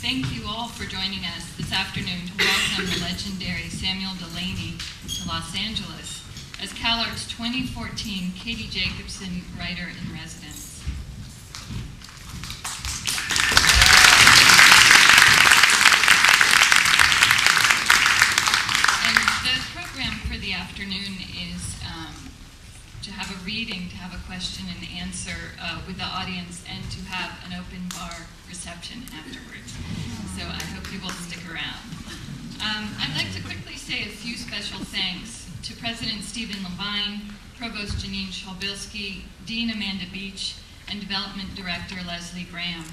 Thank you all for joining us this afternoon to welcome the legendary Samuel Delany to Los Angeles as CalArts 2014 Katie Jacobson Writer-in-Residence. And the program for the afternoon is to have a reading, to have a question and answer with the audience, and to have an open bar reception afterwards. So I hope you will stick around. I'd like to quickly say a few special thanks to President Stephen Levine, Provost Janine Schalbilski, Dean Amanda Beach, and Development Director Leslie Graham.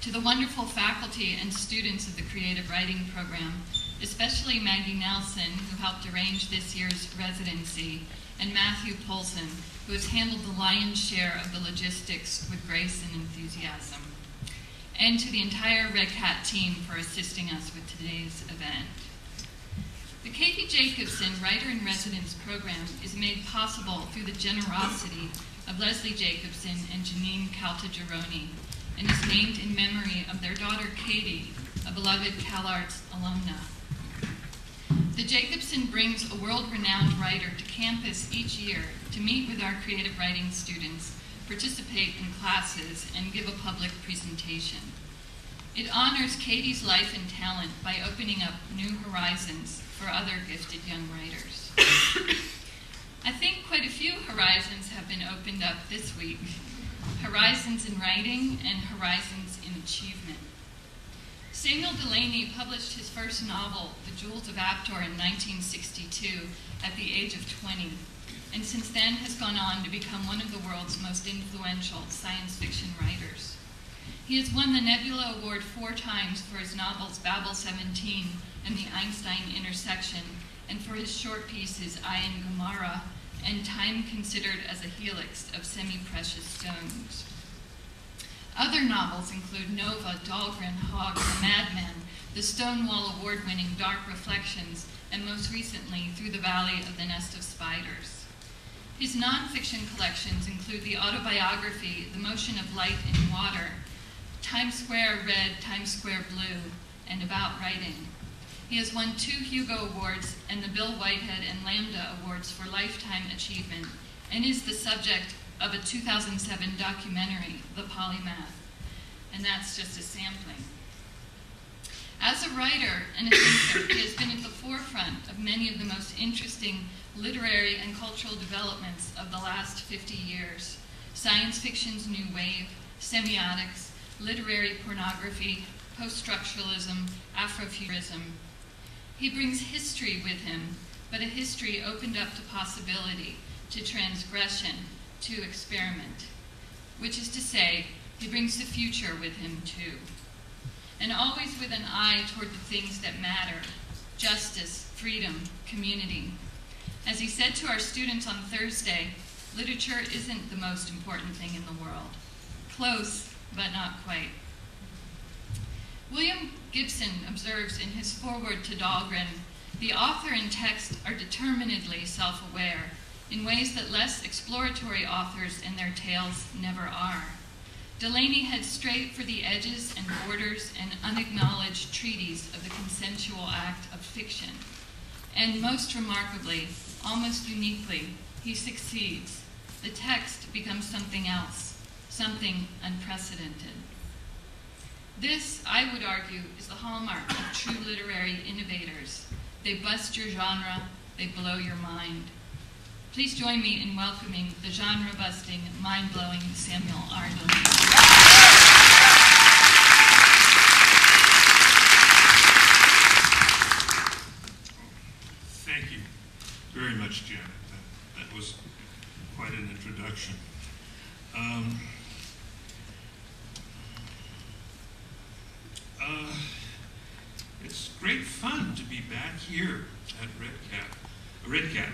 To the wonderful faculty and students of the Creative Writing Program, especially Maggie Nelson, who helped arrange this year's residency, and Matthew Polson, who has handled the lion's share of the logistics with grace and enthusiasm. And to the entire REDCAT team for assisting us with today's event. The Katie Jacobson Writer-in-Residence program is made possible through the generosity of Leslie Jacobson and Janine Caltagirone, and is named in memory of their daughter Katie, a beloved CalArts alumna. The Jacobson brings a world-renowned writer to campus each year to meet with our creative writing students, participate in classes, and give a public presentation. It honors Katie's life and talent by opening up new horizons for other gifted young writers. I think quite a few horizons have been opened up this week. Horizons in writing and horizons in achievement. Samuel Delany published his first novel, The Jewels of Aptor, in 1962 at the age of 20, and since then has gone on to become one of the world's most influential science fiction writers. He has won the Nebula Award 4 times for his novels Babel 17 and The Einstein Intersection, and for his short pieces I and Gomorrah and Time Considered as a Helix of Semi-Precious Stones. Other novels include Nova, Dahlgren, Hogg, The Madman, the Stonewall Award-winning Dark Reflections, and most recently, Through the Valley of the Nest of Spiders. His nonfiction collections include the autobiography, The Motion of Light in Water, Times Square Red, Times Square Blue, and About Writing. He has won 2 Hugo Awards and the Bill Whitehead and Lambda Awards for Lifetime Achievement, and is the subject of a 2007 documentary, The Polymath, and that's just a sampling. As a writer and a thinker, he has been at the forefront of many of the most interesting literary and cultural developments of the last 50 years. Science fiction's new wave, semiotics, literary pornography, post-structuralism, Afrofuturism. He brings history with him, but a history opened up to possibility, to transgression, to experiment, which is to say, he brings the future with him too. And always with an eye toward the things that matter: justice, freedom, community. As he said to our students on Thursday, literature isn't the most important thing in the world. Close, but not quite. William Gibson observes in his foreword to Dahlgren, the author and text are determinedly self-aware, in ways that less exploratory authors and their tales never are. Delany heads straight for the edges and borders and unacknowledged treaties of the consensual act of fiction. And most remarkably, almost uniquely, he succeeds. The text becomes something else, something unprecedented. This, I would argue, is the hallmark of true literary innovators. They bust your genre, they blow your mind. Please join me in welcoming the genre-busting, mind-blowing Samuel R. Delany. Thank you very much, Janet. That was quite an introduction. It's great fun to be back here at REDCAT,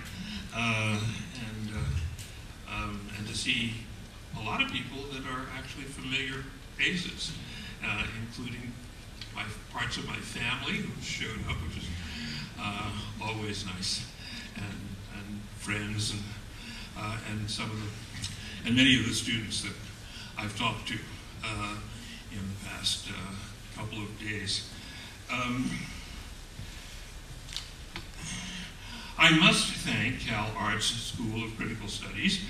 and to see a lot of people that are actually familiar faces, including parts of my family who showed up, which is always nice, and friends, and some of the, and many of the students that I've talked to in the past couple of days. I must thank CalArts School of Critical Studies,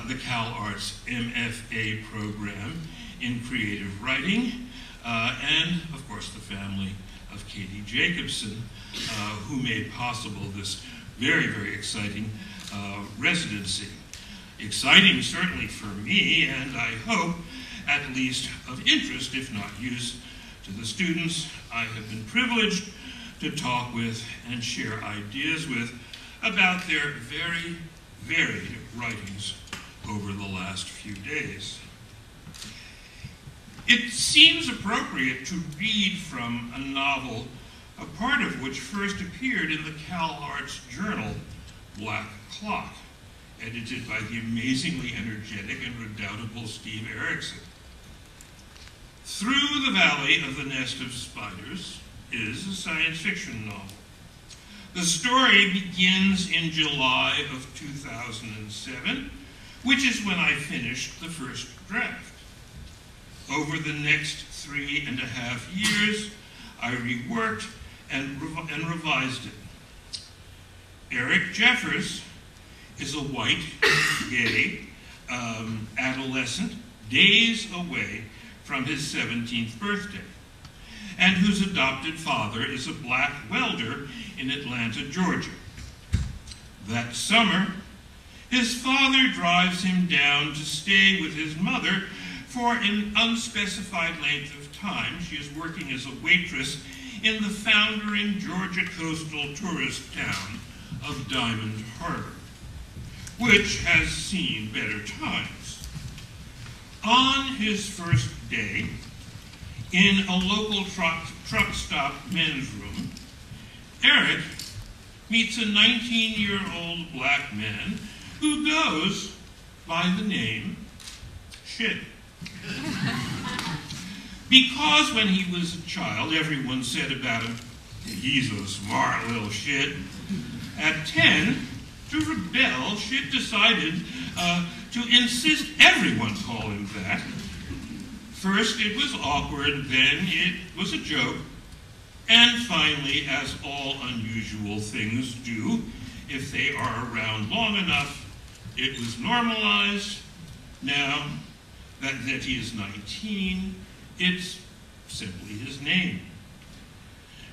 the CalArts MFA program in creative writing, and of course the family of Katie Jacobson, who made possible this very, very exciting residency. Exciting certainly for me, and I hope at least of interest, if not use, to the students I have been privileged to talk with and share ideas with about their very varied writings over the last few days. It seems appropriate to read from a novel, a part of which first appeared in the CalArts journal, Black Clock, edited by the amazingly energetic and redoubtable Steve Erickson. Through the Valley of the Nest of Spiders is a science fiction novel. The story begins in July of 2007, which is when I finished the first draft. Over the next 3.5 years, I reworked and revised it. Eric Jeffers is a white, gay adolescent days away from his 17th birthday, and whose adopted father is a black welder in Atlanta, Georgia. That summer, his father drives him down to stay with his mother for an unspecified length of time. She is working as a waitress in the foundering Georgia coastal tourist town of Diamond Harbor, which has seen better times. On his first day, in a local truck stop men's room, Eric meets a 19-year-old black man who goes by the name Shit. Because when he was a child, everyone said about him, he's a smart little shit. At 10, to rebel, Shit decided to insist everyone call him that. First it was awkward, then it was a joke, and finally, as all unusual things do, if they are around long enough, it was normalized. Now that he is 19, it's simply his name.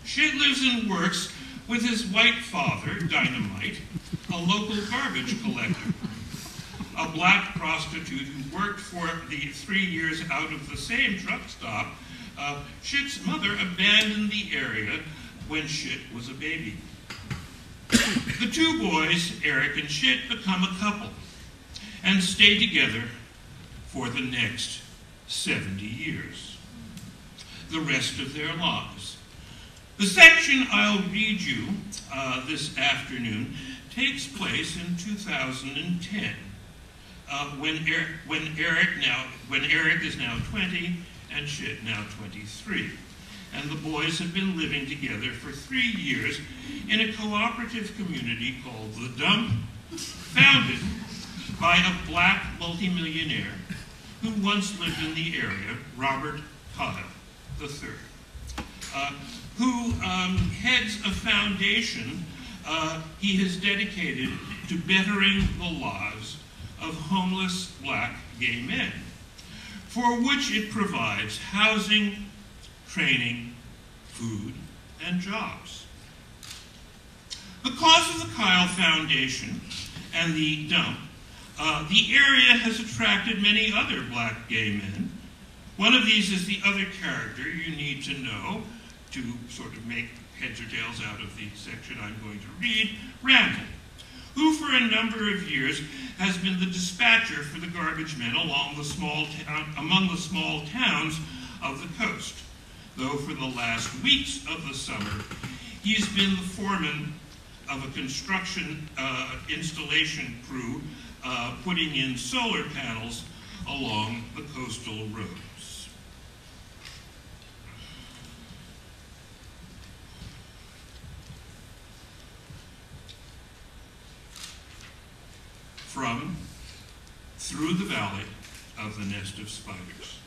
Shit lives and works with his white father, Dynamite, a local garbage collector, a black prostitute who worked for the 3 years out of the same truck stop. Shit's mother abandoned the area when Shit was a baby. The two boys, Eric and Shit, become a couple and stay together for the next 70 years, the rest of their lives. The section I'll read you this afternoon takes place in 2010, when Eric is now 20 and Shit now 23. And the boys have been living together for 3 years in a cooperative community called The Dump, founded by a black multimillionaire who once lived in the area, Robert Kyle III, who heads a foundation he has dedicated to bettering the lives of homeless black gay men, for which it provides housing, training, food, and jobs. Because of the Kyle Foundation and the Dump, the area has attracted many other black gay men. One of these is the other character you need to know to sort of make heads or tails out of the section I'm going to read, Randall, who for a number of years has been the dispatcher for the garbage men among the small towns of the coast. Though for the last weeks of the summer, he's been the foreman of a construction installation crew putting in solar panels along the coastal roads. From Through the Valley of the Nest of Spiders.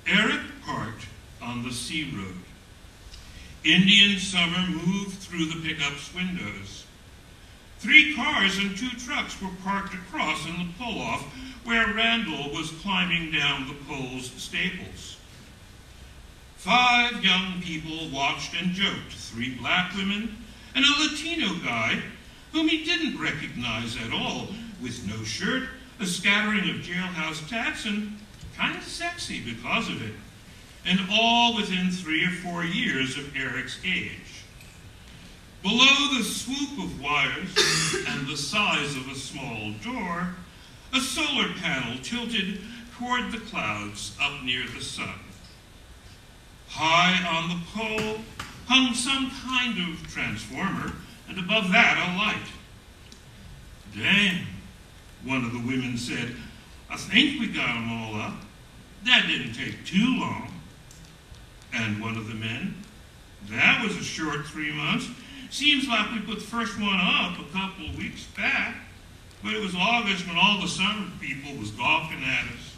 Eric on the sea road. Indian summer moved through the pickup's windows. 3 cars and 2 trucks were parked across in the pull-off where Randall was climbing down the Coles stables. 5 young people watched and joked, 3 black women and a Latino guy whom he didn't recognize at all, with no shirt, a scattering of jailhouse tats, and kind of sexy because of it, and all within 3 or 4 years of Eric's age. Below the swoop of wires and the size of a small door, a solar panel tilted toward the clouds up near the sun. High on the pole hung some kind of transformer, and above that a light. "Damn," one of the women said. "I think we got them all up. That didn't take too long." And one of the men, "That was a short 3 months. Seems like we put the first one up a couple of weeks back, but it was August when all the summer people was gawking at us."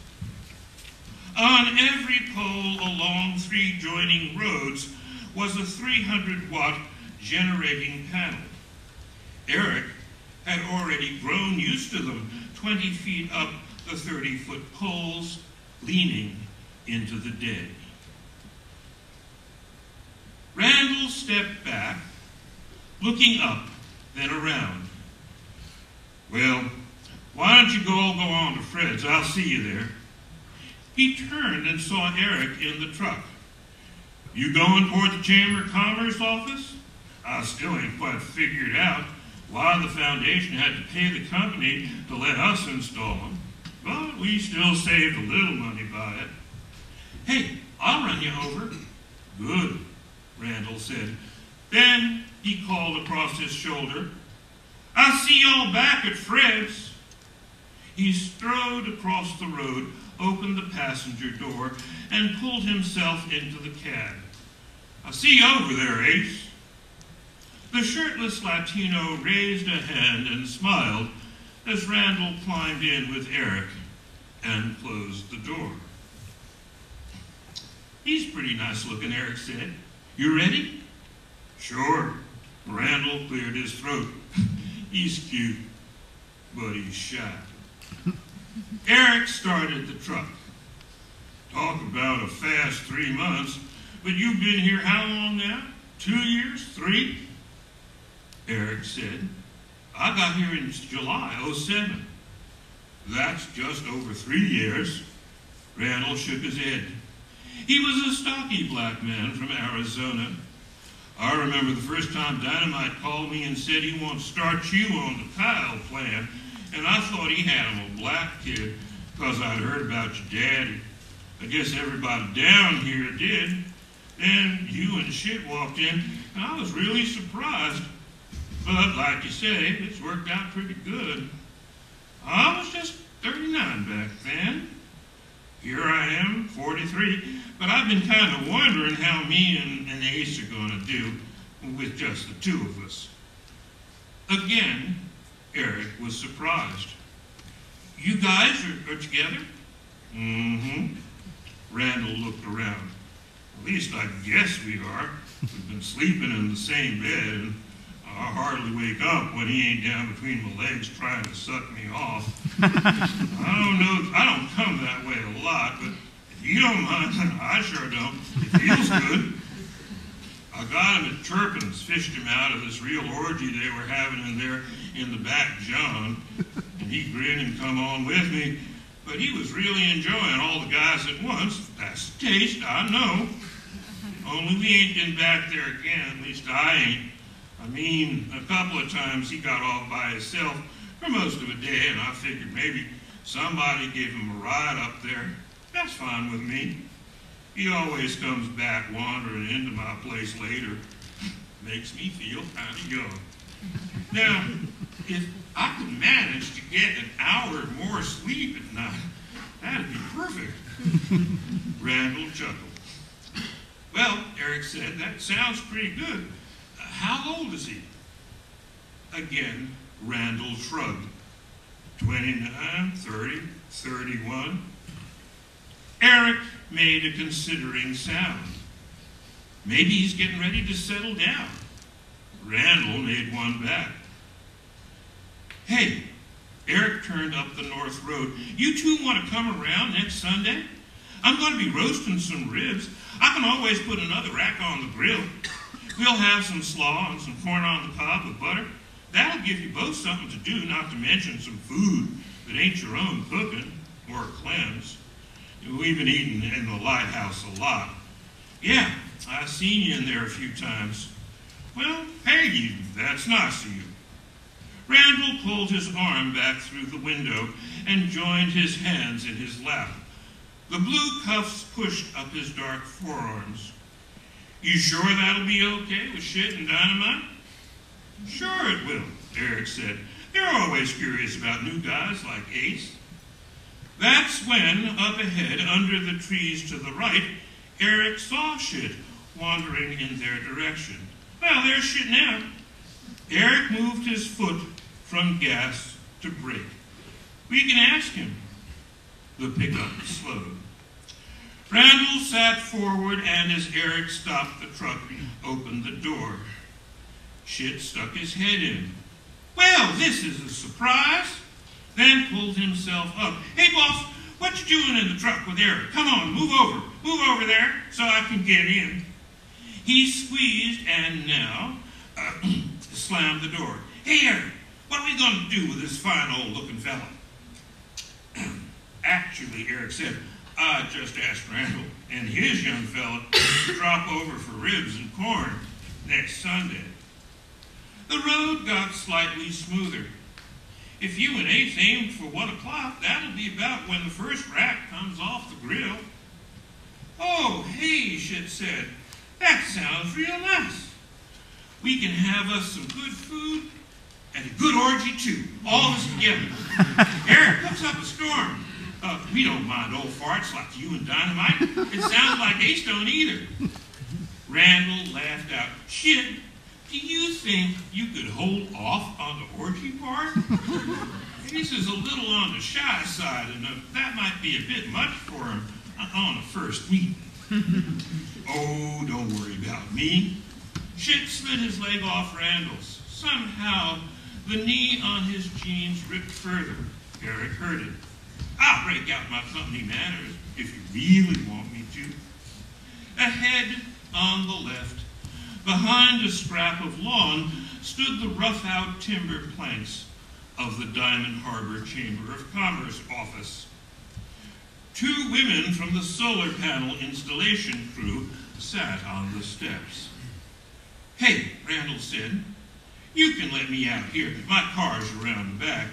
On every pole along 3 joining roads was a 300-watt generating panel. Eric had already grown used to them, 20 feet up the 30-foot poles, leaning into the day. Randall stepped back, looking up, then around. "Well, why don't you all go on to Fred's? I'll see you there." He turned and saw Eric in the truck. "You going toward the Chamber of Commerce office? I still ain't quite figured out why the foundation had to pay the company to let us install them, but we still saved a little money by it." "Hey, I'll run you over." "Good," Randall said. Then he called across his shoulder, "I'll see y'all back at Fred's." He strode across the road, opened the passenger door, and pulled himself into the cab. "I'll see you over there, Ace." The shirtless Latino raised a hand and smiled as Randall climbed in with Eric and closed the door. "He's pretty nice looking," Eric said. "You ready?" "Sure." Randall cleared his throat. "He's cute, but he's shy." Eric started the truck. "Talk about a fast 3 months, but you've been here how long now? 2 years? 3? Eric said, "I got here in July '07. "That's just over 3 years. Randall shook his head. He was a stocky black man from Arizona. "I remember the first time Dynamite called me and said he wanted to start you on the tile plan, and I thought he had him a black kid because I'd heard about your daddy. I guess everybody down here did. Then you and Shit walked in, and I was really surprised. But like you say, it's worked out pretty good. I was just 39 back then. Here I am, 43, but I've been kind of wondering how me and Ace are going to do with just the 2 of us." Again, Eric was surprised. "You guys are together?" "Mm-hmm." Randall looked around. "At least I guess we are. We've been sleeping in the same bed, and I hardly wake up when he ain't down between my legs trying to suck me off. I don't come that way a lot, but if you don't mind, I sure don't. It feels good." "I got him at Turpin's, fished him out of this real orgy they were having in there in the back John, and he grinned and come on with me, but he was really enjoying all the guys at once. That's the taste, I know. Only we ain't been back there again, at least I ain't. I mean, a couple of times he got off by himself for most of a day, and I figured maybe somebody gave him a ride up there. That's fine with me. He always comes back wandering into my place later. Makes me feel kind of young. Now, if I could manage to get an hour or more sleep at night, that'd be perfect." Randall chuckled. "Well," Eric said, "that sounds pretty good. How old is he?" Again, Randall shrugged. 29, 30, 31. Eric made a considering sound. Maybe he's getting ready to settle down. Randall made one back. Hey, Eric turned up the north road. You two want to come around next Sunday? I'm going to be roasting some ribs. I can always put another rack on the grill. We'll have some slaw and some corn on the cob with butter. That'll give you both something to do, not to mention some food that ain't your own cooking or cleanse. We've been eating in the lighthouse a lot. Yeah, I've seen you in there a few times. Well, hey, you, that's nice of you. Randall pulled his arm back through the window and joined his hands in his lap. The blue cuffs pushed up his dark forearms. You sure that'll be okay with shit and dynamite? Sure it will, Eric said. They're always curious about new guys like Ace. That's when, up ahead, under the trees to the right, Eric saw shit wandering in their direction. Well, there's shit now. Eric moved his foot from gas to brake. We can ask him. The pickup slowed. Randall sat forward, and as Eric stopped the truck, opened the door. Shit stuck his head in. Well, this is a surprise. Then pulled himself up. Hey, boss, what you doing in the truck with Eric? Come on, move over. Move over there so I can get in. He squeezed and now slammed the door. Hey, Eric, what are we going to do with this fine old-looking fella? Actually, Eric said, I just asked Randall and his young fella to drop over for ribs and corn next Sunday. The road got slightly smoother. If you and Ace aim for 1 o'clock, that'll be about when the first rack comes off the grill. Oh, hey, Shit said, that sounds real nice. We can have us some good food and a good orgy, too, all of us together. Eric, what's up a storm? We don't mind old farts like you and Dynamite. It sounds like Ace don't either. Randall laughed out. Shit, do you think you could hold off on the orgy part? Ace is a little on the shy side, and that might be a bit much for him on a first meeting. Oh, don't worry about me. Shit slid his leg off Randall's. Somehow, the knee on his jeans ripped further. Eric heard it. I'll break out my company manners if you really want me to. Ahead, on the left, behind a scrap of lawn, stood the rough-out timber planks of the Diamond Harbor Chamber of Commerce office. 2 women from the solar panel installation crew sat on the steps. Hey, Randall said, you can let me out here. My car's around the back.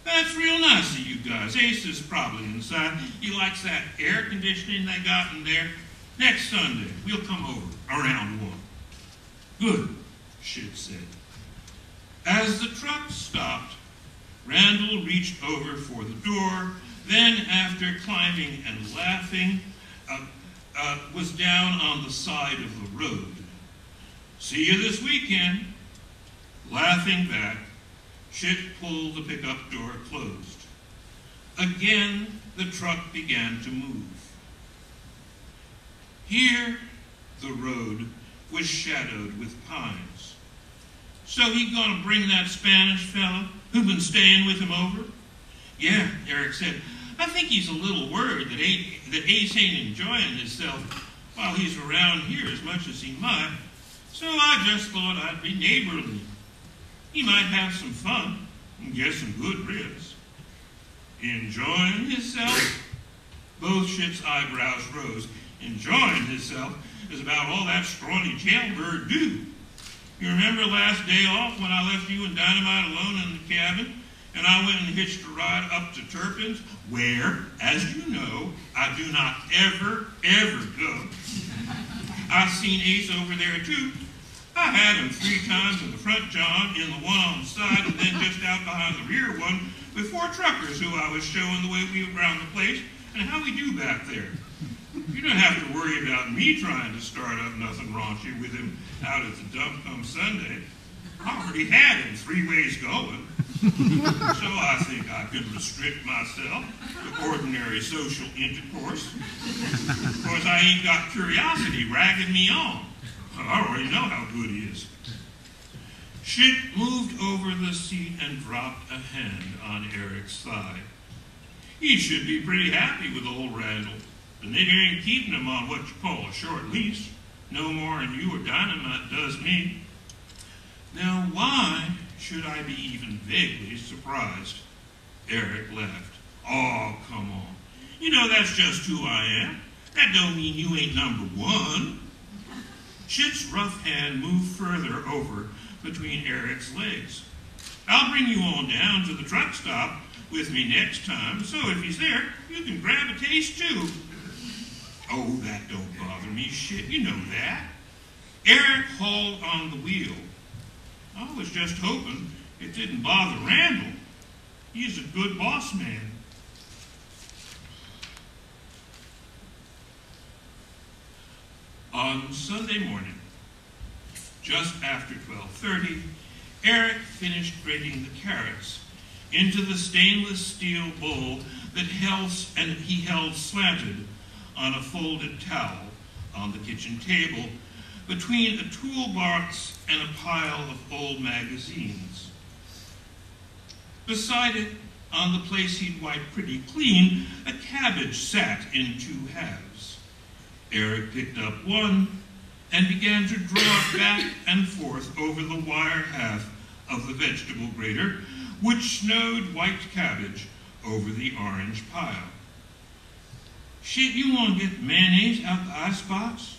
That's real nice of you guys. Ace is probably inside. He likes that air conditioning they got in there. Next Sunday, we'll come over around 1. Good, Shit said. As the truck stopped, Randall reached over for the door, then after climbing and laughing, was down on the side of the road. See you this weekend. Laughing back, Shit pulled the pickup door closed. Again, the truck began to move. Here, the road was shadowed with pines. So he gonna bring that Spanish fella who been staying with him over? Yeah, Eric said, I think he's a little worried that Ace ain't enjoying himself while he's around here as much as he might. So I just thought I'd be neighborly. He might have some fun and get some good ribs. Enjoying himself? Both Shit's eyebrows rose. Enjoying himself is about all that scrawny jailbird do. You remember last day off when I left you and Dynamite alone in the cabin, and I went and hitched a ride up to Turpin's, where, as you know, I do not ever go. I've seen Ace over there, too. I had him 3 times in the front john, in the one on the side, and then just out behind the rear one with 4 truckers who I was showing the way we went around the place and how we do back there. You don't have to worry about me trying to start up nothing raunchy with him out at the dump come Sunday. I already had him 3 ways going. So I think I could restrict myself to ordinary social intercourse. Of course, I ain't got curiosity ragging me on. I already know how good he is. Shit moved over the seat and dropped a hand on Eric's thigh. He should be pretty happy with old Randall. The nigger ain't keeping him on what you call a short leash. No more than you or Dynamite does me. Now why should I be even vaguely surprised? Eric laughed. Oh, come on. You know that's just who I am. That don't mean you ain't number one. Shit's rough hand moved further over between Eric's legs. I'll bring you on down to the truck stop with me next time, so if he's there, you can grab a taste too. Oh, that don't bother me, shit, you know that. Eric hauled on the wheel. I was just hoping it didn't bother Randall. He's a good boss man. On Sunday morning, just after 12:30, Eric finished grating the carrots into the stainless steel bowl that he held slanted on a folded towel on the kitchen table between a toolbox and a pile of old magazines. Beside it, on the place he'd wiped pretty clean, a cabbage sat in two halves. Eric picked up one and began to draw it back and forth over the wire half of the vegetable grater, which snowed white cabbage over the orange pile. Shit, you want to get mayonnaise out the icebox?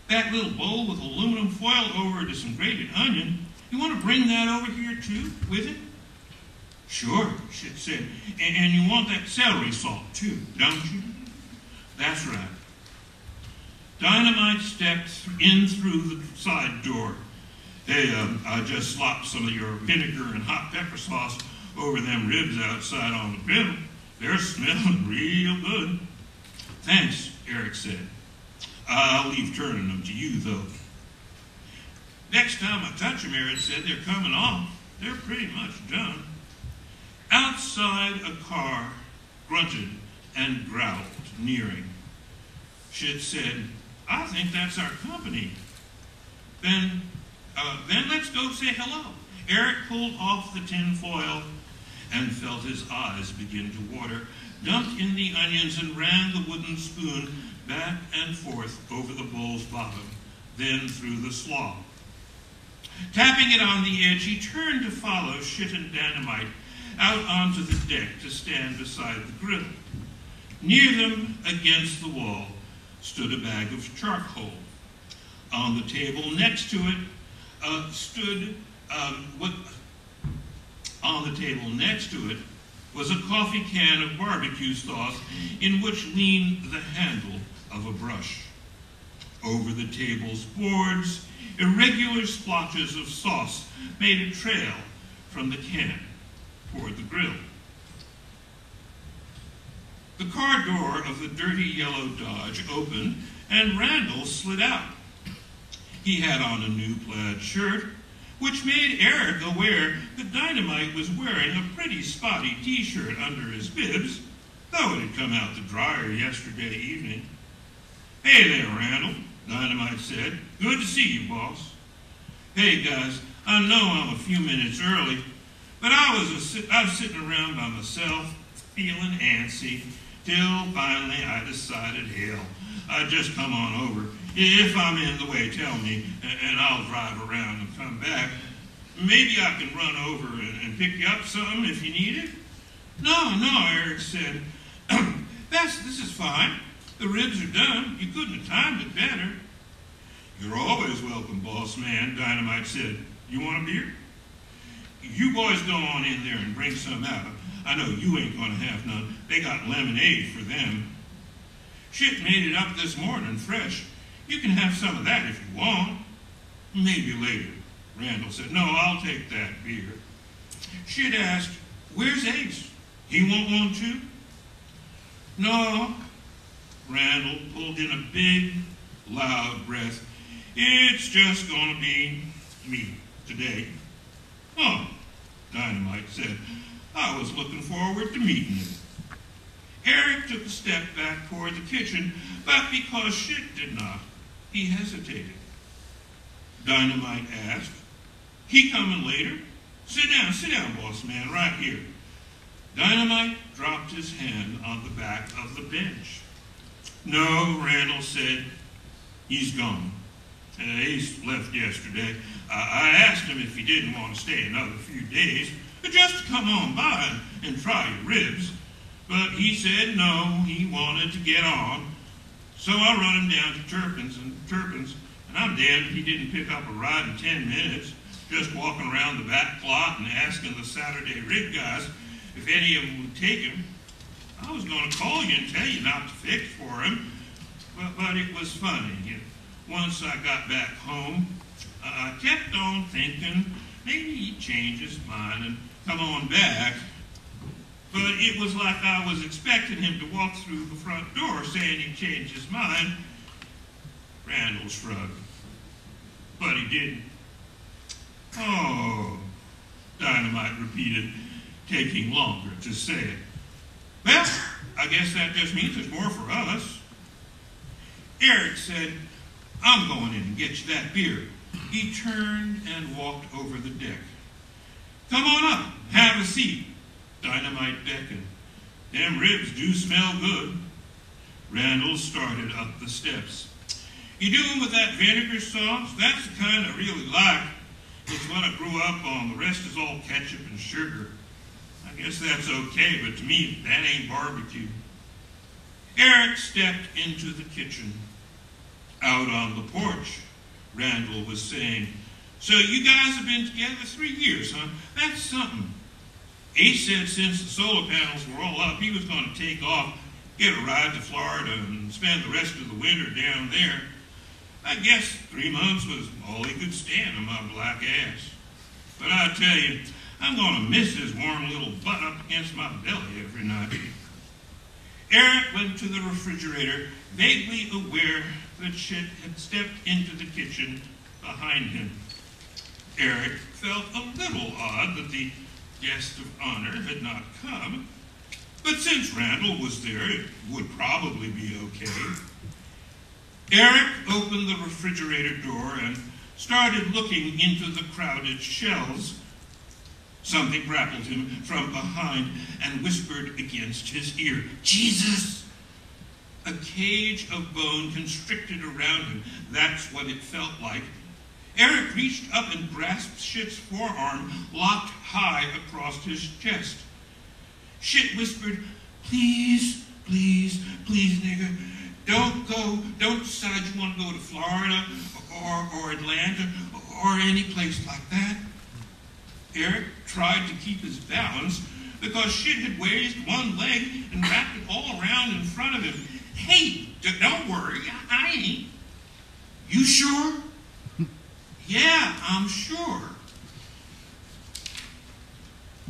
That little bowl with aluminum foil over it is some grated onion. You want to bring that over here too, with it? Sure, Shit said. And you want that celery salt too, don't you? That's right. Dynamite stepped in through the side door. Hey, I just slopped some of your vinegar and hot pepper sauce over them ribs outside on the grill. They're smelling real good. Thanks, Eric said. I'll leave turning them to you, though. Next time I touch them, Eric said, they're coming off. They're pretty much done. Outside, a car grunted and growled, nearing. Shit said, I think that's our company. Then let's go say hello. Eric pulled off the tin foil and felt his eyes begin to water, dumped in the onions and ran the wooden spoon back and forth over the bowl's bottom, then through the slaw. Tapping it on the edge, he turned to follow Shit and Dynamite out onto the deck to stand beside the grill. Near them, against the wall, stood a bag of charcoal. On the table next to it was a coffee can of barbecue sauce in which leaned the handle of a brush. Over the table's boards, irregular splotches of sauce made a trail from the can toward the grill. The car door of the dirty yellow Dodge opened, and Randall slid out. He had on a new plaid shirt, which made Eric aware that Dynamite was wearing a pretty spotty t-shirt under his bibs, though it had come out the dryer yesterday evening. Hey there, Randall, Dynamite said. Good to see you, boss. Hey, guys, I know I'm a few minutes early, but I was sitting around by myself, feeling antsy, till finally I decided, hell, I'd just come on over. If I'm in the way, tell me, and I'll drive around and come back. Maybe I can run over and pick you up something if you need it. No, Eric said. This is fine. The ribs are done. You couldn't have timed it better. You're always welcome, boss man, Dynamite said. You want a beer? You boys go on in there and bring some out. I know you ain't going to have none. They got lemonade for them. Shit made it up this morning fresh. You can have some of that if you want. Maybe later, Randall said. No, I'll take that beer. Shit asked, where's Ace? He won't want to? No. Randall pulled in a big, loud breath. It's just going to be me today. Oh, Dynamite said. I was looking forward to meeting you. Eric took a step back toward the kitchen, but because Shit did not, he hesitated. Dynamite asked. He coming later? Sit down, boss man, right here. Dynamite dropped his hand on the back of the bench. No, Randall said, he's gone. He left yesterday. I asked him if he didn't want to stay another few days, just to come on by and try your ribs. But he said no, he wanted to get on. So I run him down to Turpin's, and I'm damned if he didn't pick up a ride in 10 minutes, just walking around the back lot and asking the Saturday rig guys if any of them would take him. I was going to call you and tell you not to fix for him, but it was funny. Once I got back home, I kept on thinking maybe he'd change his mind and come on back. But it was like I was expecting him to walk through the front door saying he'd changed his mind. Randall shrugged. But he didn't. Oh, Dynamite repeated, taking longer to say it. Well, I guess that just means there's more for us. Eric said, I'm going in and get you that beer. He turned and walked over the deck. Come on up, have a seat. Dynamite beckoned. Them ribs do smell good. Randall started up the steps. You do them with that vinegar sauce? That's the kind I really like. It's what I grew up on. The rest is all ketchup and sugar. I guess that's okay, but to me, that ain't barbecue. Eric stepped into the kitchen. Out on the porch, Randall was saying, so you guys have been together 3 years, huh? That's something. Ace said since the solar panels were all up, he was going to take off, get a ride to Florida, and spend the rest of the winter down there. I guess 3 months was all he could stand on my black ass. But I tell you, I'm going to miss his warm little butt up against my belly every night. Eric went to the refrigerator, vaguely aware that Shit had stepped into the kitchen behind him. Eric felt a little odd that the guest of honor had not come, but since Randall was there, it would probably be okay. Eric opened the refrigerator door and started looking into the crowded shelves. Something grappled him from behind and whispered against his ear, Jesus! A cage of bone constricted around him. That's what it felt like. Eric reached up and grasped Shit's forearm, locked high across his chest. Shit whispered, please, please, please, nigga, don't decide you want to go to Florida or Atlanta or any place like that. Eric tried to keep his balance because Shit had raised one leg and wrapped it all around in front of him. Hey, don't worry, I ain't. You sure? Yeah, I'm sure.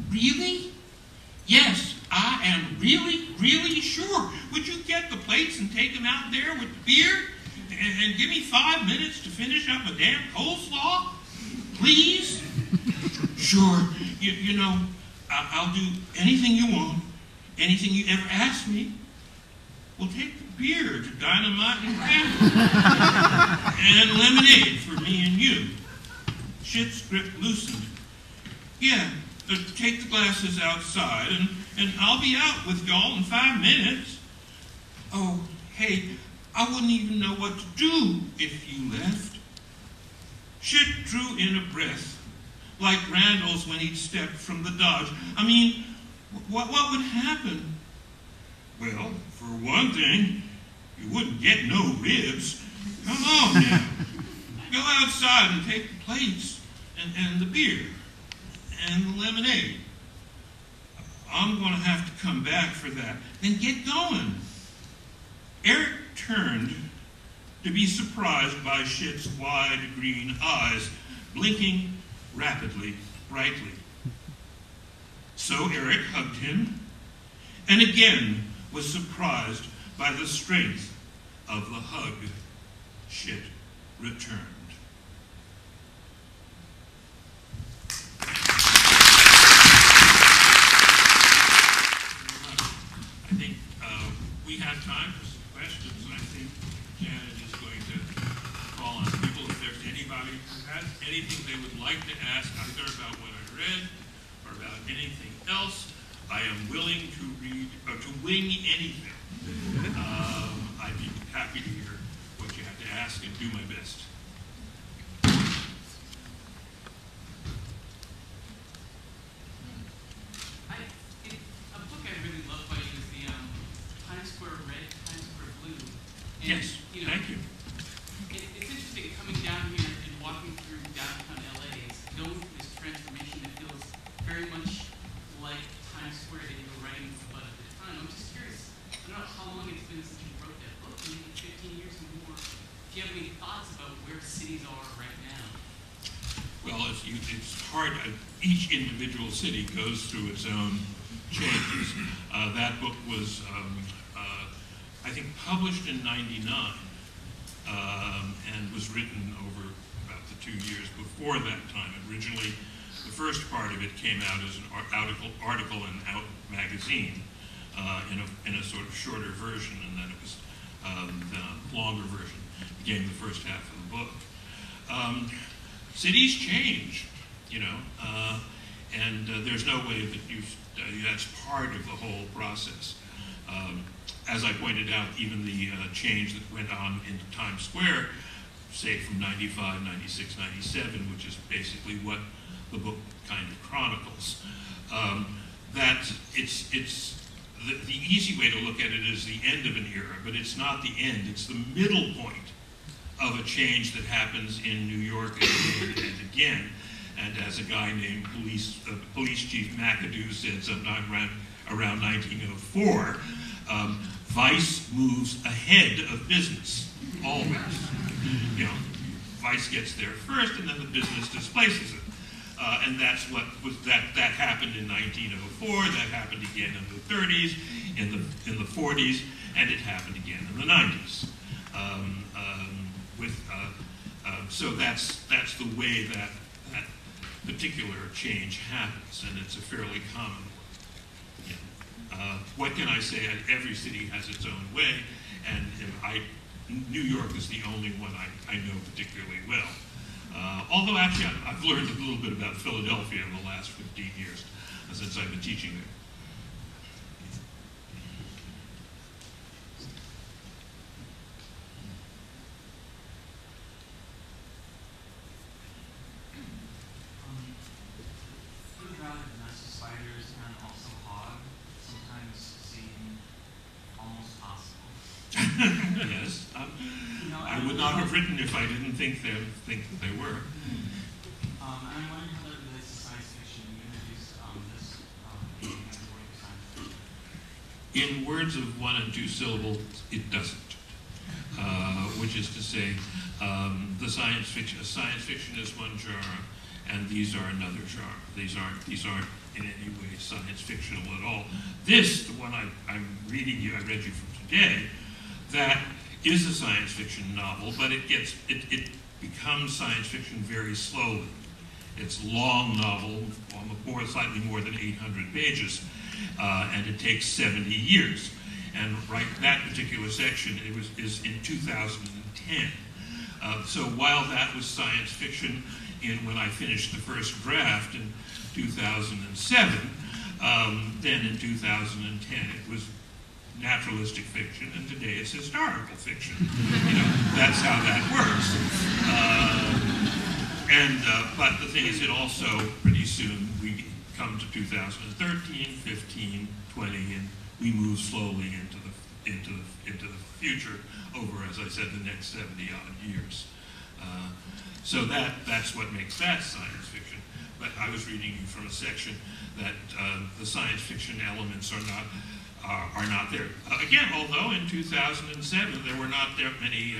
Really? Yes, I am really, really sure. Would you get the plates and take them out there with the beer? And give me 5 minutes to finish up a damn coleslaw? Please? Sure. You know, I'll do anything you want, anything you ever ask me. We'll take the beer to Dynamite and Randall. And lemonade for me and you. Shit's grip loosened. Yeah, take the glasses outside, and I'll be out with y'all in 5 minutes. Oh, hey, I wouldn't even know what to do if you left. Shit drew in a breath, like Randall's when he'd stepped from the Dodge. I mean, what would happen? Well, for one thing, you wouldn't get no ribs. Come on now. Go outside and take the plates and the beer and the lemonade. I'm going to have to come back for that. Then get going. Eric turned to be surprised by Shit's wide green eyes, blinking rapidly, brightly. So Eric hugged him, and again was surprised by the strength of the hug. Shit returned. I think we have time for some questions, and I think Janet is going to call on people if there's anybody who has anything else. I am willing to read, or to wing anything. I'd be happy to hear what you have to ask and do my best. A book I really love by you is the Times Square Red, Times Square Blue. And, Yes, thank you. It's interesting coming down here and walking through downtown LA. It's known for this transformation that feels very much like Times Square that you were writing about at the time. I'm just curious. I don't know how long it's been since you wrote that book, maybe 15 years or more. If you have any thoughts about where cities are right now? Well, it's hard. Each individual city goes through its own changes. That book was, I think, published in '99 and was written over about the 2 years before that time. Originally, the first part of it came out as an article in Out magazine in a sort of shorter version, and then it was the longer version became the first half of the book. Cities change, you know, and there's no way that that's part of the whole process. As I pointed out, even the change that went on in Times Square, say from 95, 96, 97, which is basically what the book kind of chronicles, that the easy way to look at it is the end of an era, but it's not the end, it's the middle point of a change that happens in New York again and again. And as a guy named Police Chief McAdoo said sometime around 1904, vice moves ahead of business, always. You know, vice gets there first, and then the business displaces it. And that's what that happened in 1904. That happened again in the 30s, in the 40s, and it happened again in the 90s. So that's the way that particular change happens, and it's a fairly common one. Yeah. What can I say? Every city has its own way, and New York is the only one I know particularly well. Although actually I've learned a little bit about Philadelphia in the last 15 years since I've been teaching there. Yes, I would not have written if I didn't think that they were. I'm wondering how that relates to science fiction. You introduced this science fiction. In words of 1 and 2 syllables, it doesn't. Which is to say, science fiction is one genre, and these are another genre. These aren't in any way science fictional at all. This, the one I'm reading you, I read you from today, that is a science fiction novel, but it becomes science fiction very slowly. It's a long novel, slightly more than 800 pages, and it takes 70 years. And that particular section is in 2010. So while that was science fiction when I finished the first draft in 2007, then in 2010 it was naturalistic fiction, and today it's historical fiction. You know, that's how that works. But the thing is, it also, pretty soon, we come to 2013, 15, 20, and we move slowly into the future over, as I said, the next 70-odd years. So that's what makes that science fiction. But I was reading you from a section that the science fiction elements are not there. Again, although in 2007 there were not that many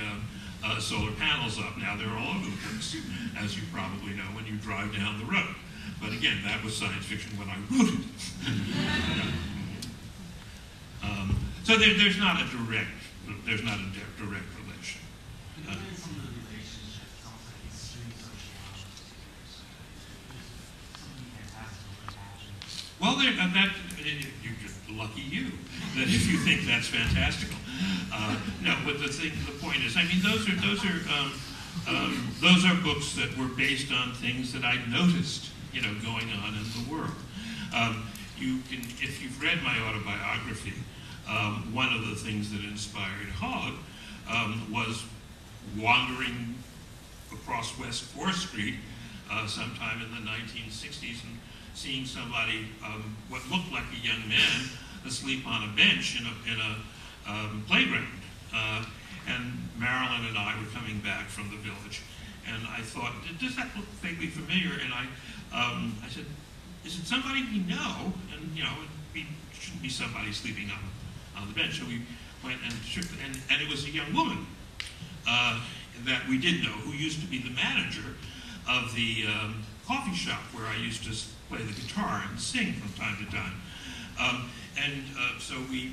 solar panels up. Now they're all over the place, as you probably know when you drive down the road. But again, that was science fiction when I wrote it. So there's not a direct relation. Well, lucky you, that if you think that's fantastical. No, but the point is, I mean, those are books that were based on things that I'd noticed, you know, going on in the world. You can, if you've read my autobiography, one of the things that inspired Hogg was wandering across West 4th Street sometime in the 1960s and seeing somebody, what looked like a young man, asleep on a bench in a playground. And Marilyn and I were coming back from the village, and I thought, does that look vaguely familiar? And I said, is it somebody we know? And you know, it shouldn't be somebody sleeping on the bench. So we went and shook, and it was a young woman that we did know, who used to be the manager of the coffee shop where I used to play the guitar and sing from time to time. So we,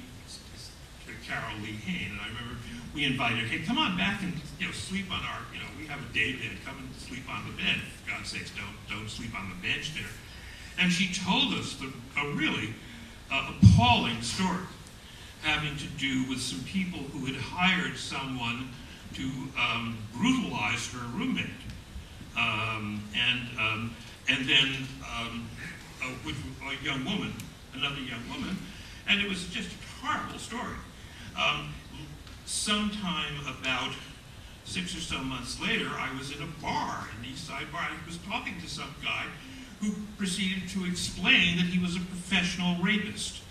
Carol Lee Hain, and I remember we invited her, hey, come on back and sleep on our, we have a day bed, come and sleep on the bed. For God's sakes, don't sleep on the bench there. And she told us a really appalling story having to do with some people who had hired someone to brutalize her roommate. And then another young woman, and it was just a horrible story. Sometime about 6 or so months later, I was in a bar, an East Side bar, and I was talking to some guy who proceeded to explain that he was a professional rapist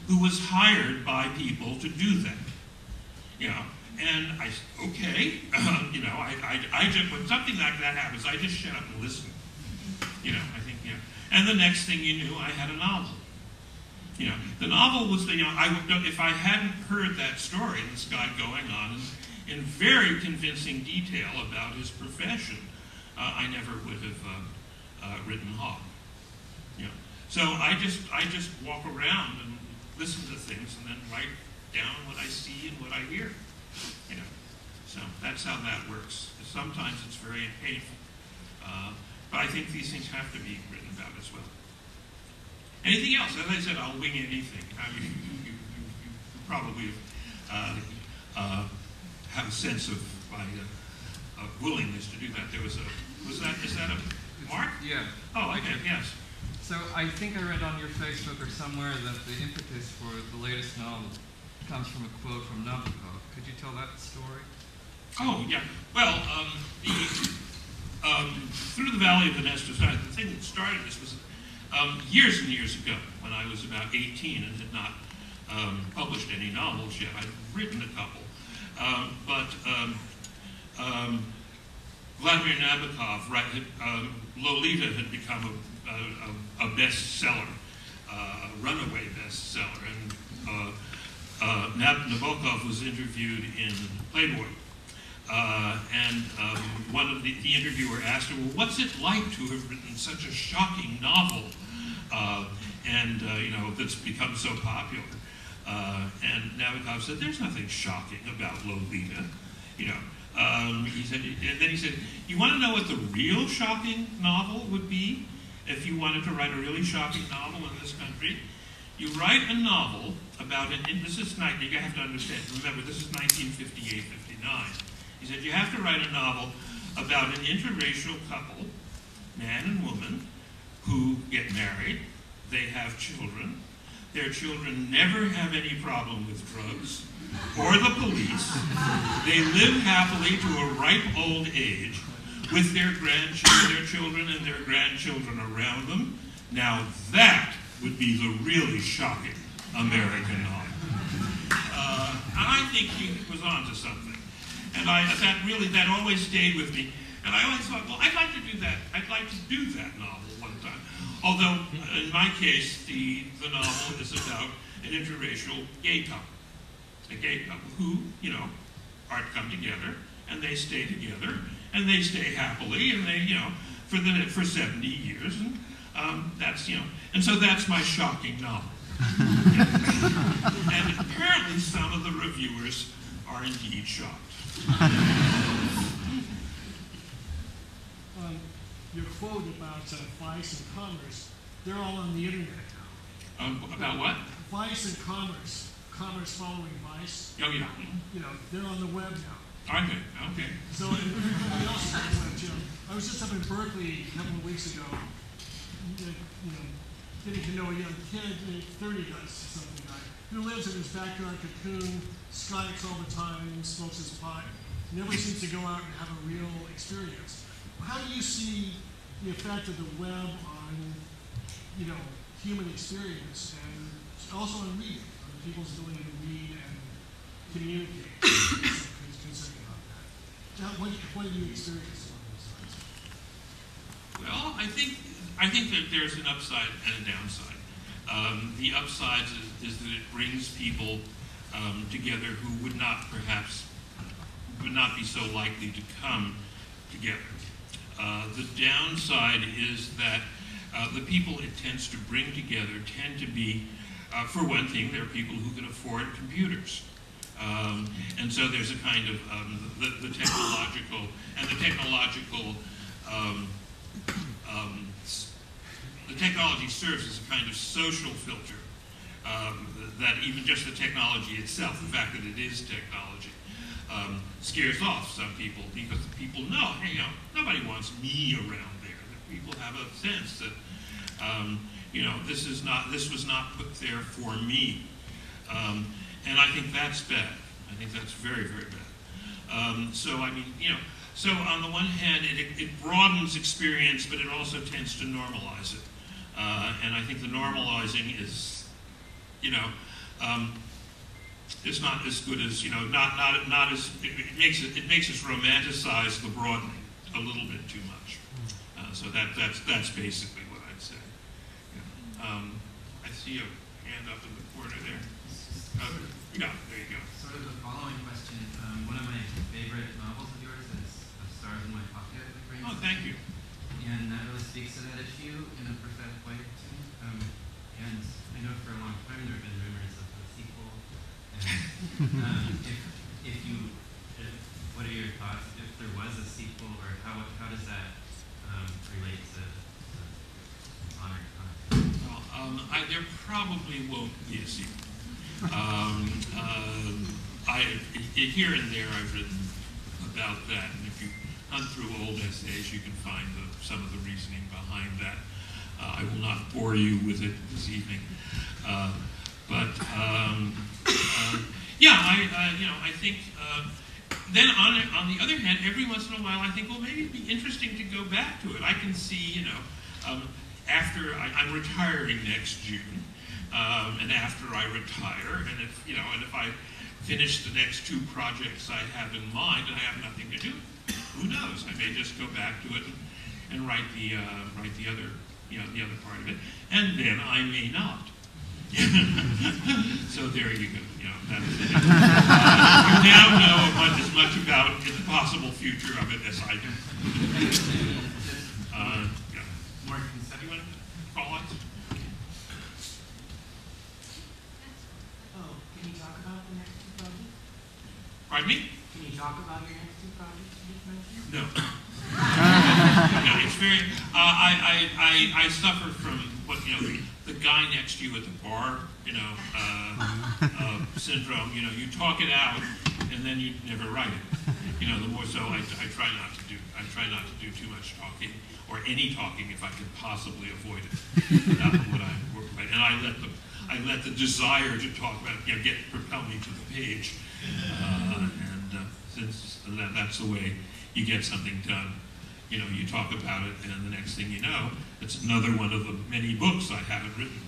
who was hired by people to do that. And I said, okay, I just, when something like that happens, I just shut up and listen. I think, And the next thing you knew, I had a novel. The novel was if I hadn't heard that story, this guy going on in very convincing detail about his profession, I never would have written Hogg. So I just walk around and listen to things and then write down what I see and what I hear. So that's how that works. Sometimes it's very painful, but I think these things have to be written about as well. Anything else? As I said, I'll wing anything. You probably have a sense of my willingness to do that. There was is that a Mark? Yeah. Oh, okay, yes. So I think I read on your Facebook or somewhere that the impetus for the latest novel comes from a quote from Nabokov. Could you tell that story? Oh, yeah. Well, Through the Valley of the Nest of Stars, the thing that started this was years and years ago, when I was about 18 and had not published any novels yet. I'd written a couple. Vladimir Nabokov, Lolita had become a bestseller, a runaway bestseller, and Nabokov was interviewed in Playboy. One of the interviewer asked her, well, what's it like to have written such a shocking novel that's become so popular? And Nabokov said, there's nothing shocking about Lolita. He said, you want to know what the real shocking novel would be if you wanted to write a really shocking novel in this country? You write a novel about this is you have to understand, remember, this is 1958, 59. He said, you have to write a novel about an interracial couple, man and woman, who get married, they have children, their children never have any problem with drugs or the police, they live happily to a ripe old age with their children and their grandchildren around them. Now that would be the really shocking American novel. And I think he was onto something. And that always stayed with me. And I always thought, well, I'd like to do that. I'd like to do that novel one time. Although, in my case, the novel is about an interracial gay couple. A gay couple who, come together, and they stay together, and they stay happily, and they, for 70 years. And that's, and so that's my shocking novel. And apparently some of the reviewers are indeed shocked. Your quote about vice and commerce, they're all on the internet now. About what? Vice and commerce. Commerce following vice. Oh, yeah. They're on the web now. Are they? Okay. So everybody else is on the web, I was just up in Berkeley a couple of weeks ago, getting to know a young kid, 30 guys, something like, who lives in his backyard cocoon, Skypes all the time, smokes his pot, never seems to go out and have a real experience. How do you see the effect of the web on, human experience and also on reading, on people's ability to read and communicate? Concerned about that. What have you experienced along those lines? Well, I think that there's an upside and a downside. The upside is that it brings people together who would not be so likely to come together. The downside is that the people it tends to bring together tend to be, for one thing, they're people who can afford computers. And so there's a kind of the technology serves as a kind of social filter that even just the technology itself, the fact that it is technology, scares off some people because the people know, hey, nobody wants me around there. That people have a sense that this was not put there for me, and I think that's bad. I think that's very, very bad. So on the one hand, it broadens experience, but it also tends to normalize it. And I think the normalizing is, it's not as good as, not as, it makes us romanticize the broadening a little bit too much. So that's basically what I'd say. Yeah. I see a hand up in the corner there. Yeah, there you go. Sort of the following question. One of my favorite novels of yours is Stars in My Pocket. Oh, thank you. And that really speaks to that issue in a prophetic way, too. And I know for a long time there have been rumors of a sequel. And what are your thoughts if there was a sequel, or how does that relate to Honor? Well, there probably won't be a sequel. Here and there I've written about that, and if you hunt through old essays, you can find some of the reasoning behind that. I will not bore you with it this evening, I think. Then on the other hand, every once in a while, I think, well, maybe it'd be interesting to go back to it. I can see, after I'm retiring next June, and after I retire, and if I finish the next two projects I have in mind and I have nothing to do, who knows? I may just go back to it and write the other part of it, and then I may not. So there you go. That's it. You now know as much about the possible future of it as I do. More conceptual. Call it. Can you talk about the next two projects? Pardon me? Can you talk about your next two projects you just mentioned? No. No, it's very. I suffer from the guy next to you at the bar, syndrome. You talk it out, and then you never write it. The more so I try not to do. I try not to do too much talking or any talking if I can possibly avoid it. That's what I work with, and I let the desire to talk about propel me to the page, since that's the way you get something done. You talk about it, and the next thing you know, it's another one of the many books I haven't written.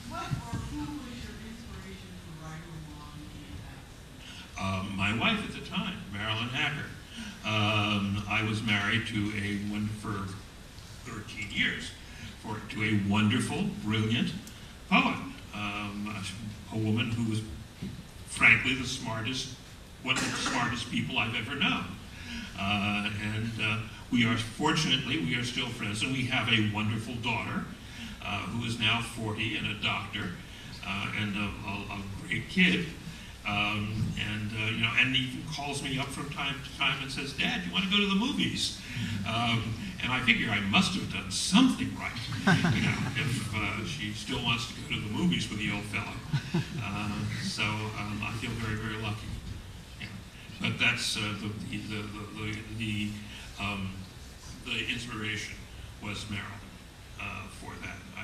What or who was your inspiration for writing along in that? My wife at the time, Marilyn Hacker. I was married to for 13 years, to a wonderful, brilliant poet, a woman who was, frankly, one of the smartest people I've ever known. Fortunately, we are still friends, and we have a wonderful daughter who is now 40 and a doctor, and a great kid. And he calls me up from time to time and says, "Dad, you want to go to the movies?" And I figure I must have done something right, if she still wants to go to the movies with the old fellow. So I feel very, very lucky. Yeah. But that's the inspiration was Marilyn for that. I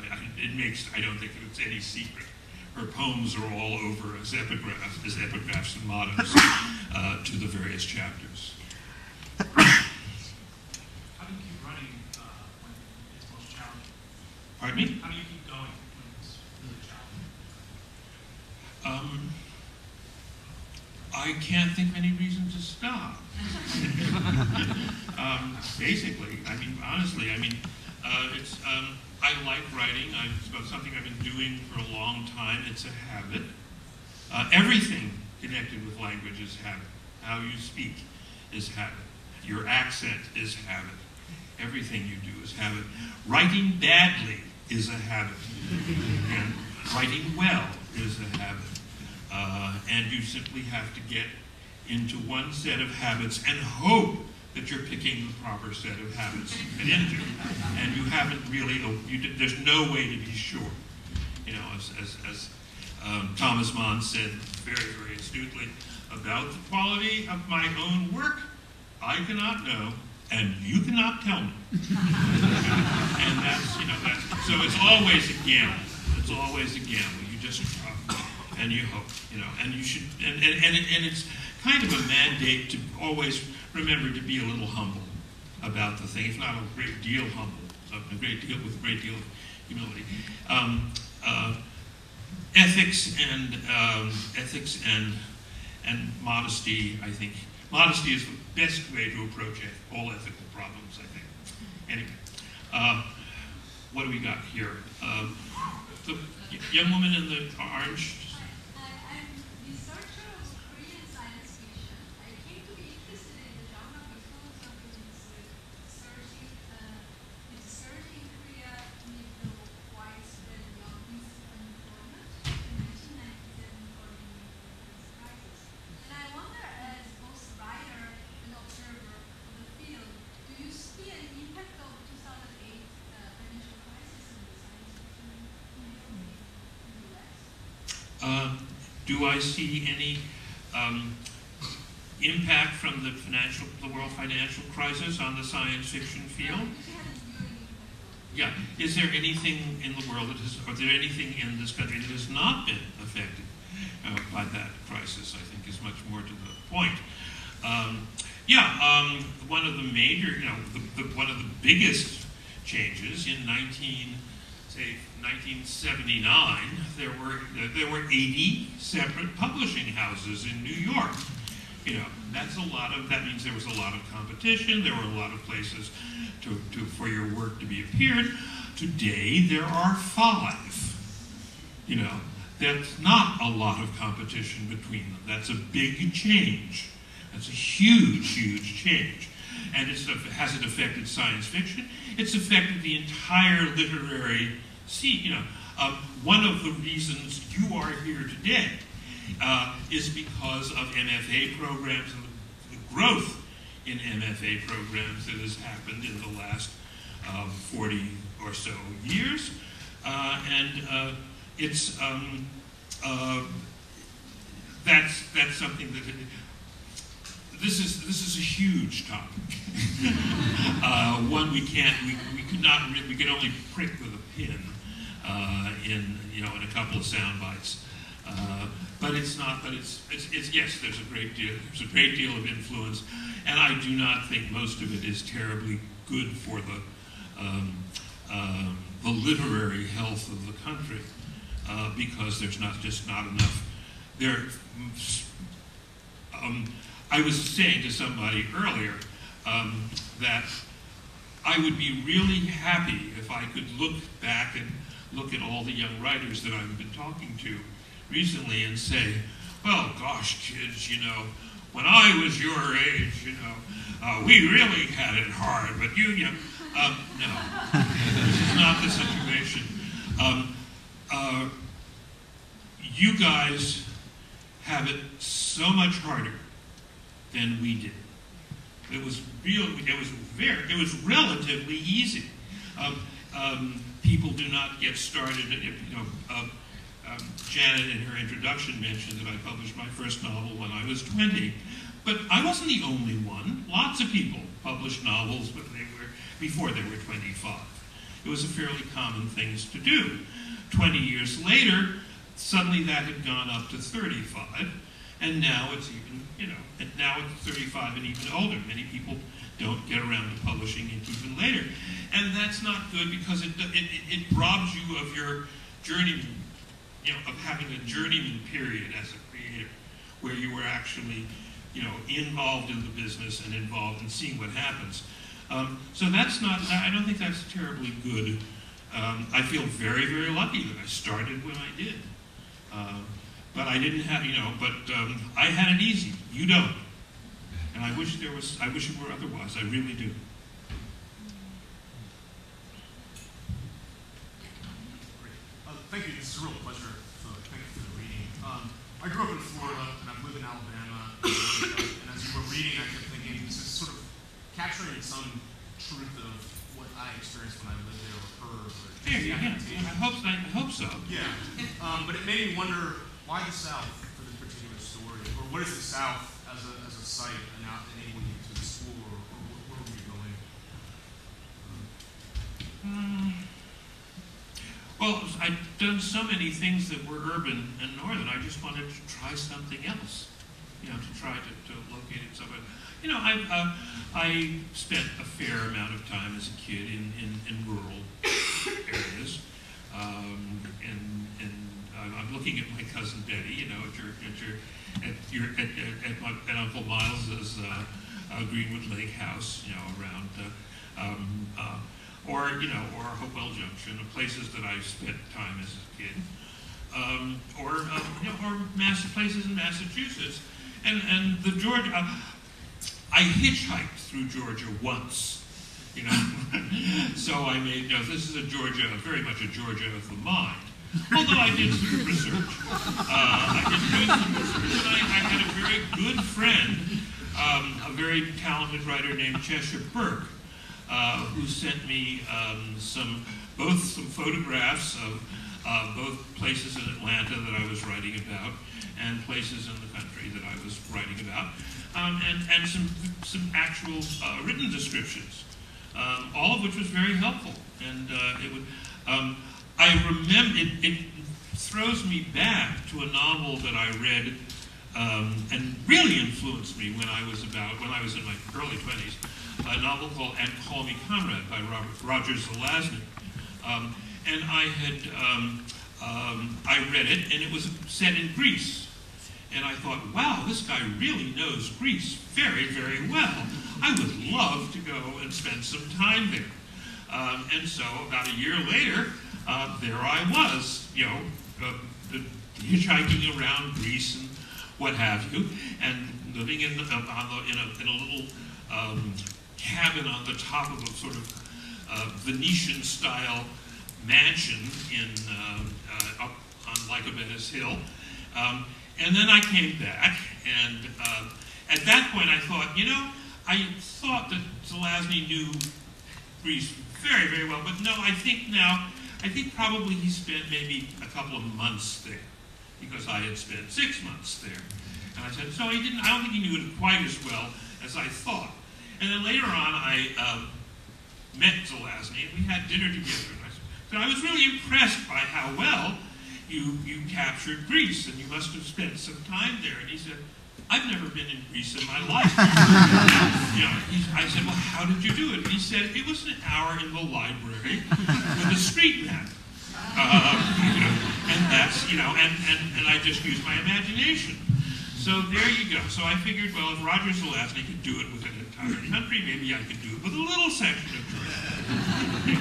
don't think it's any secret. Her poems are all over as epigraphs and mottos to the various chapters. How do you keep running when it's most challenging? Pardon me? How do you keep going when it's really challenging? I can't think of any reason to stop. Basically, I mean, honestly, I mean, I like writing. It's something I've been doing for a long time. It's a habit. Everything connected with language is habit. How you speak is habit. Your accent is habit. Everything you do is habit. Writing badly is a habit. And writing well is a habit. And you simply have to get into one set of habits and hope that you're picking the proper set of habits to get into. And you haven't really, there's no way to be sure. You know, as Thomas Mann said very, very astutely, about the quality of my own work, I cannot know, and you cannot tell me. And that's, you know, so it's always a gamble. It's always a gamble. You just and you hope, you know, and you should, and it's kind of a mandate to always remember to be a little humble about the thing, if not a great deal humble, with a great deal of humility. Ethics and modesty, I think. Modesty is the best way to approach all ethical problems, I think. Anyway, what do we got here? The young woman in the orange. I'm a researcher of Korean science fiction. I came to be interested in the genre because of its surge in Korea amid the widespread young unemployment in 1997 following the crisis. And I wonder, as both writer and observer of the field, do you see an impact of 2008 financial crisis in the science fiction community in the US? Do I see any impact from the world financial crisis on the science fiction field? Yeah. Is there anything in the world that has, or is there anything in this country that has not been affected by that crisis? I think is much more to the point. One of the major, you know, one of the biggest changes in 1979, there were 80 separate publishing houses in New York. You know, that means there was a lot of competition. There were a lot of places for your work to be appeared. Today there are 5. You know, that's not a lot of competition between them. That's a big change. That's a huge, huge change. And has it affected science fiction? It's affected the entire literary scene. You know, one of the reasons you are here today is because of MFA programs and the growth in MFA programs that has happened in the last 40 or so years. It's that's something that this is a huge topic. One we could only prick with a pin in a couple of sound bites. But it's not. But it's yes. There's a great deal of influence, and I do not think most of it is terribly good for the literary health of the country, because there's just not enough there. I was saying to somebody earlier that I would be really happy if I could look back and look at all the young writers that I've been talking to recently and say, well, gosh, kids, you know, when I was your age, you know, we really had it hard, but you know, no, this is not the situation. You guys have it so much harder than we did. It was relatively easy. People do not get started. Janet in her introduction mentioned that I published my first novel when I was 20, but I wasn't the only one. Lots of people published novels, but before they were 25. It was a fairly common thing to do. 20 years later, suddenly that had gone up to 35, and now it's even, and now it's 35 and even older. Many people don't get around to publishing it even later. And that's not good because it robs you of your journeyman, of having a journeyman period as a creator, where you were actually, involved in the business and involved in seeing what happens. So that's not, I don't think that's terribly good. I feel very, very lucky that I started when I did. But I didn't have, I had it easy. You don't. And I wish it were otherwise. I really do. Thank you. This is a real pleasure. So thank you for the reading. I grew up in Florida, and I've lived in Alabama. And as you were reading, I kept thinking this is sort of capturing some truth of what I experienced when I lived there or heard. I hope so. Yeah. But it made me wonder why the South for this particular story, or what is the South as a site enabling you to explore, or where were you going? Well, I'd done so many things that were urban and northern. I just wanted to try something else, to try to locate it somewhere. I spent a fair amount of time as a kid in rural areas, and I'm looking at my cousin Betty, at Uncle Miles's Greenwood Lake house, around, or Hopewell Junction, places that I spent time as a kid, or places in Massachusetts, and the Georgia. I hitchhiked through Georgia once, so I made, this is very much a Georgia of the mind. Although I did some research. I had a very good friend, a very talented writer named Cheshire Burke, who sent me both some photographs of both places in Atlanta that I was writing about and places in the country that I was writing about, and some actual written descriptions, all of which was very helpful. And I remember, it throws me back to a novel that I read and really influenced me when I was in my early 20s, a novel called And Call Me Comrade by Roger Zelazny. And I read it, and it was set in Greece. And I thought, wow, this guy really knows Greece very, very well. I would love to go and spend some time there. And so about a year later, there I was, hitchhiking around Greece and what have you, and living in a little cabin on the top of a sort of Venetian-style mansion up on Lycomedis Hill. And then I came back, and at that point I thought, I thought that Zelazny knew Greece very, very well, but no, I think probably he spent maybe a couple of months there, because I had spent 6 months there. And I said, so I don't think he knew it quite as well as I thought. And then later on, I met Zelazny, and we had dinner together. And I was really impressed by how well you captured Greece, and you must have spent some time there. And he said, I've never been in Greece in my life. I said, well, how did you do it? And he said, it was an hour in the library with a street map. And that's, and I just used my imagination. So there you go. So I figured, well, if Roger Zelazny could do it with an entire country, maybe I could do it with a little section of Georgia.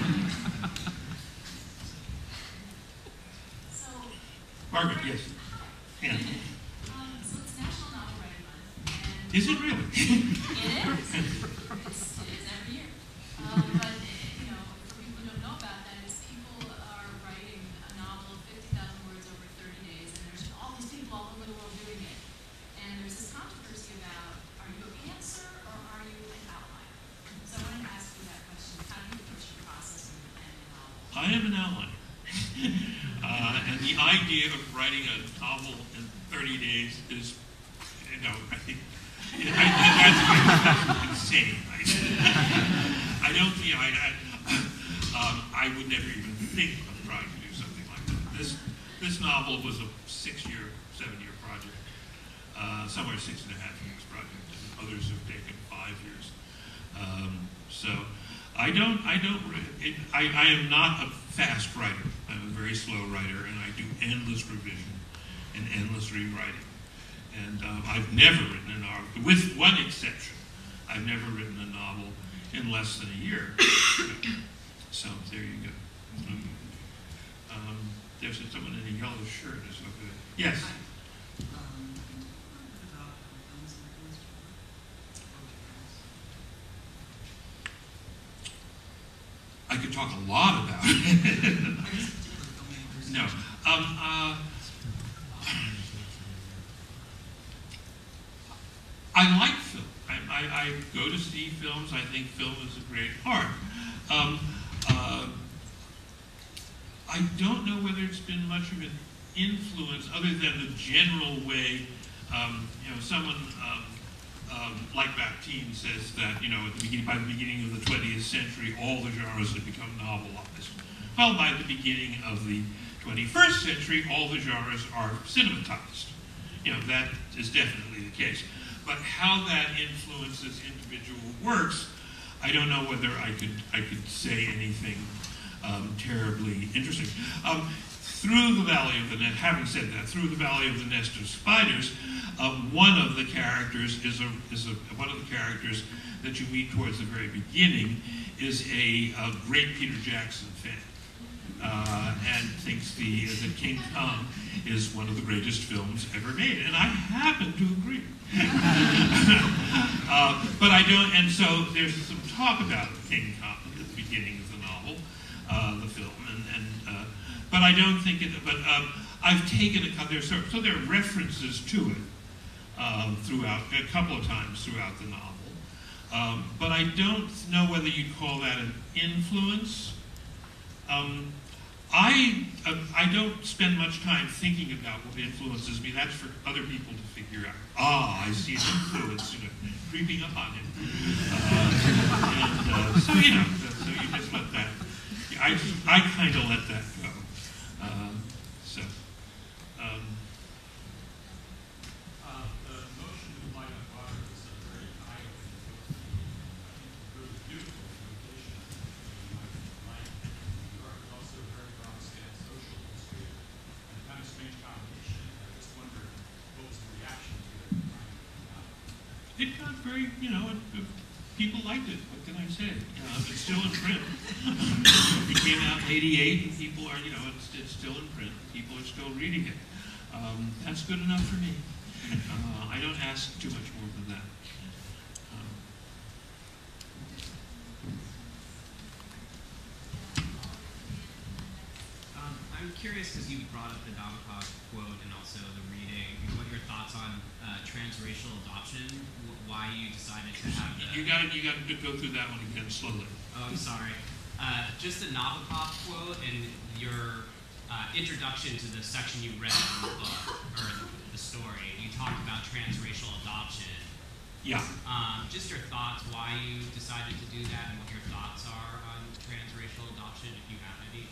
Margaret, yes. Yeah. So it's National Novel Writing Month. And is it really? It is. It is every year. But, for people who don't know about that, is people are writing a novel of 50,000 words over 30 days, and there's all these people all over the world doing it. And there's this controversy about, are you a pantser or are you an outliner? So I wanted to ask you that question. How do you approach the process of planning a novel? I am an outliner. And the idea of writing a novel in 30 days is, I think, that's insane. I don't, you know, I would never even think of trying to do something like that. This novel was a 6-year, 7-year project, somewhere 6.5 years project, and others have taken 5 years. So I am not a fast writer. I'm a very slow writer, and I do endless revision and endless rewriting. And I've never written a novel, with one exception. I've never written a novel in less than a year. So there you go. There's someone in a yellow shirt. Is okay. Yes. I could talk a lot about it. No. I like film. I go to see films. I think film is a great art. I don't know whether it's been much of an influence other than the general way, you know, someone like Bakhtin says that, you know, by the beginning of the 20th century, all the genres had become novelized. Well, by the beginning of the 21st century, all the genres are cinematized. You know, that is definitely the case. But how that influences individual works, I don't know whether I could say anything terribly interesting. Through the Valley of the Nest, having said that, through the Valley of the Nest of Spiders, one of the characters one of the characters that you meet towards the very beginning is a great Peter Jackson fan, and thinks that King Kong is one of the greatest films ever made, and I happen to agree. But I don't, and so there's some talk about King Kong at the beginning of the novel, the film, but I don't think it. But I've taken so there are references to it throughout a couple of times throughout the novel, but I don't know whether you'd call that an influence. I don't spend much time thinking about what influences me. That's for other people to figure out. I see an influence, you know, creeping up on him. So you know, so you just let that. I kind of let that go. The notion of light on water is a very eye-opening book. Really beautiful location of light in New York, but also a very broad-scale social history and kind of strange combination. I just wondered what was the reaction to it when it came out. It got very, you know, people liked it. What can I say? It's still in print. It came out in '88, and people are, you know, it's still in print. People are still reading it. That's good enough for me. I don't ask too much more than that. I'm curious because you brought up the Nabokov quote and also the reading. What your thoughts on transracial adoption? Why you decided to have the... You got to go through that one again slowly. Oh, I'm sorry. Just the Nabokov quote and your introduction to the section you read in the book or the story. You talked about transracial adoption. Yeah. Just your thoughts, why you decided to do that, and what your thoughts are on transracial adoption, if you have any.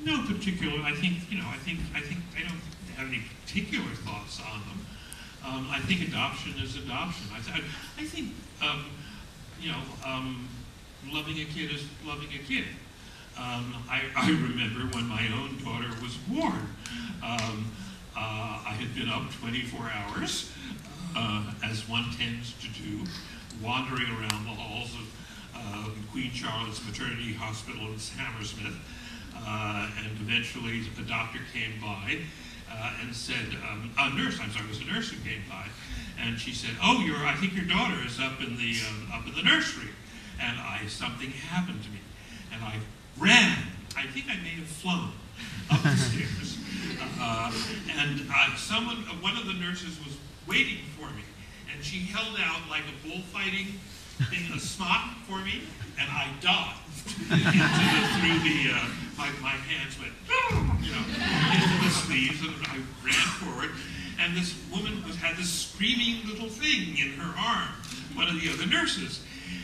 No particular. I think, you know, I don't have any particular thoughts on them. I think adoption is adoption. I think, you know, loving a kid is loving a kid. I remember when my own daughter was born. I had been up 24 hours, as one tends to do, wandering around the halls of Queen Charlotte's Maternity Hospital in Hammersmith, and eventually a doctor came by and said, a nurse, I'm sorry, it was a nurse who came by, and she said, "Oh, I think your daughter is up in the nursery," and something happened to me, and I ran. I think I may have flown up the stairs, and one of the nurses was waiting for me, and she held out like a bullfighting thing, a smock for me, and I dodged my hands went, you know, into the sleeves, and I ran forward, and this woman had this screaming little thing in her arm, one of the other nurses,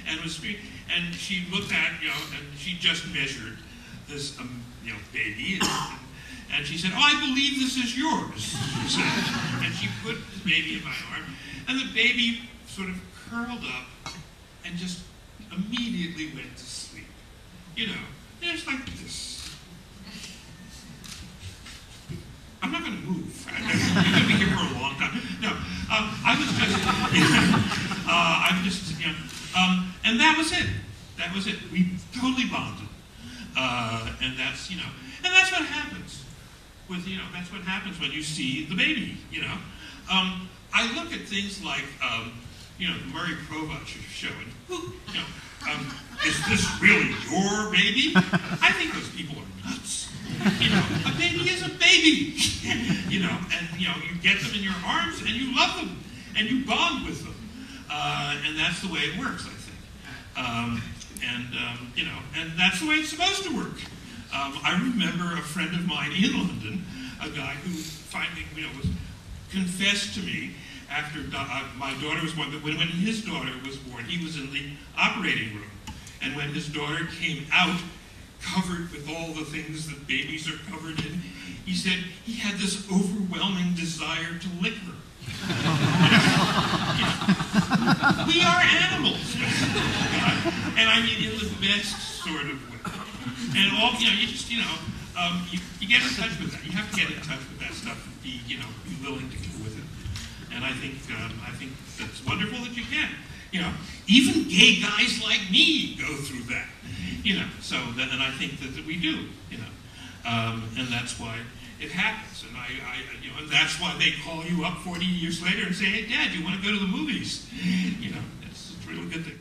and was screaming, And she looked at, and she just measured this, baby, and she said, "Oh, I believe this is yours," she said. And she put the baby in my arm, and the baby sort of curled up and just immediately went to sleep. Just like this. I'm not going to move. You're going to be here for a long time. No, I was just, and that was it. That was it. We totally bonded. And that's, and that's what happens with, that's what happens when you see the baby, I look at things like, the Murray Provach show, and, is this really your baby? I think those people are nuts. A baby is a baby, and, you get them in your arms, and you love them, and you bond with them. And that's the way it works, I think. And that's the way it's supposed to work. I remember a friend of mine in London, a guy who finally, was confessed to me after my daughter was born. When his daughter was born, he was in the operating room. And when his daughter came out, covered with all the things that babies are covered in, he said he had this overwhelming desire to lick her. We are animals. And I mean, in the best sort of way. And all, you just, you get in touch with that. You have to get in touch with that stuff and be, be willing to go with it. And I think that's wonderful that you can. Even gay guys like me go through that. So that, and I think that we do. And that's why it happens. And and that's why they call you up 40 years later and say, "Hey, Dad, you want to go to the movies?" It's a really good thing.